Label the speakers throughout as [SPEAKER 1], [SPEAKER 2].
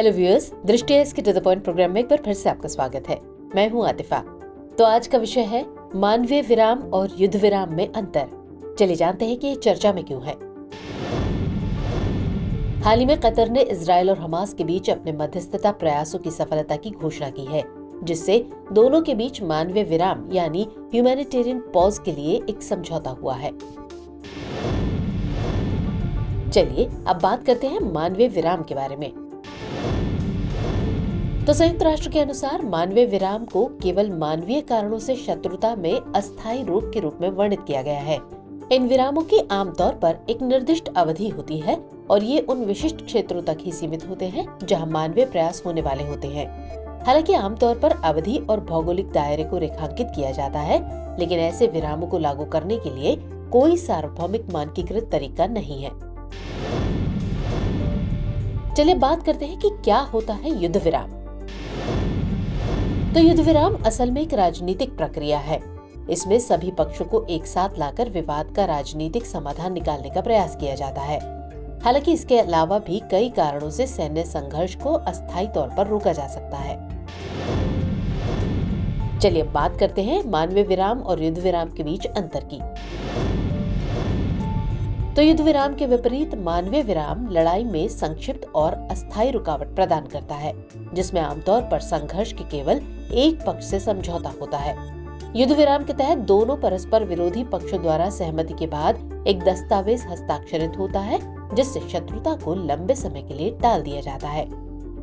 [SPEAKER 1] Hello viewers, दृष्टि S के to the point programme में एक बार फिर से आपका स्वागत है। मैं हूं आतिफा। तो आज का विषय है मानवीय विराम और युद्ध विराम में अंतर। चलिए जानते हैं कि ये चर्चा में क्यों है। हाल ही में कतर ने इजराइल और हमास के बीच अपने मध्यस्थता प्रयासों की सफलता की घोषणा की है, जिससे दोनों के बीच मानवीय विराम यानी ह्यूमैनिटेरियन पॉज के लिए एक समझौता हुआ है। चलिए अब बात करते हैं मानवीय विराम के बारे में। तो संयुक्त राष्ट्र के अनुसार मानवीय विराम को केवल मानवीय कारणों से शत्रुता में अस्थायी रोक के रूप में वर्णित किया गया है। इन विरामों की आमतौर पर एक निर्दिष्ट अवधि होती है और ये उन विशिष्ट क्षेत्रों तक ही सीमित होते हैं जहां मानवीय प्रयास होने वाले होते हैं। हालांकि आमतौर पर अवधि और भौगोलिक दायरे को रेखांकित किया जाता है, लेकिन ऐसे विरामों को लागू करने के लिए कोई सार्वभौमिक मानकीकृत तरीका नहीं है। चलिए बात करते हैं कि क्या होता है युद्ध विराम। तो युद्ध विराम असल में एक राजनीतिक प्रक्रिया है। इसमें सभी पक्षों को एक साथ लाकर विवाद का राजनीतिक समाधान निकालने का प्रयास किया जाता है। हालांकि इसके अलावा भी कई कारणों से सैन्य संघर्ष को अस्थायी तौर पर रोका जा सकता है। चलिए बात करते हैं मानवीय विराम और युद्ध विराम के बीच अंतर की। तो युद्ध विराम के विपरीत मानवीय विराम लड़ाई में संक्षिप्त और अस्थायी रुकावट प्रदान करता है, जिसमें आमतौर पर संघर्ष के केवल एक पक्ष से समझौता होता है। युद्ध विराम के तहत दोनों परस्पर विरोधी पक्षों द्वारा सहमति के बाद एक दस्तावेज हस्ताक्षरित होता है, जिससे शत्रुता को लंबे समय के लिए टाल दिया जाता है।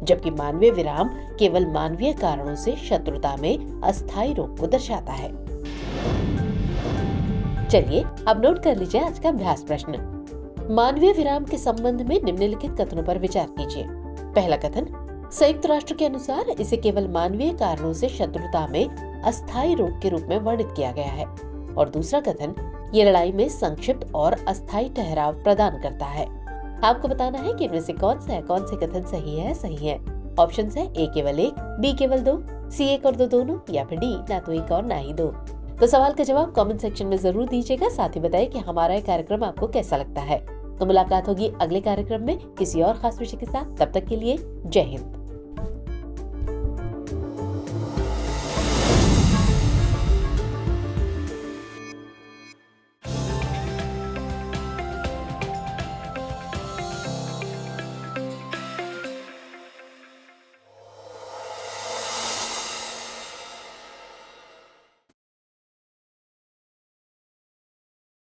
[SPEAKER 1] जबकि मानवीय विराम केवल मानवीय कारणों से शत्रुता में अस्थायी रोक को दर्शाता है। चलिए अब नोट कर लीजिए आज का अभ्यास प्रश्न। मानवीय विराम के संबंध में निम्नलिखित कथनों पर विचार कीजिए। पहला कथन, संयुक्त राष्ट्र के अनुसार इसे केवल मानवीय कारणों से शत्रुता में अस्थायी रोक के रूप में वर्णित किया गया है। और दूसरा कथन, ये लड़ाई में संक्षिप्त और अस्थायी ठहराव प्रदान करता है। आपको बताना है कि इनमें से कौन से कथन सही है। ऑप्शन है ए केवल एक, बी केवल दो, सी एक और दो दोनों, या फिर डी ना तो एक और ना ही दो। तो सवाल का जवाब कमेंट सेक्शन में जरूर दीजिएगा। साथ ही बताइए कि हमारा ये कार्यक्रम आपको कैसा लगता है। तो मुलाकात होगी अगले कार्यक्रम में किसी और खास विषय के साथ। तब तक के लिए जय हिंद।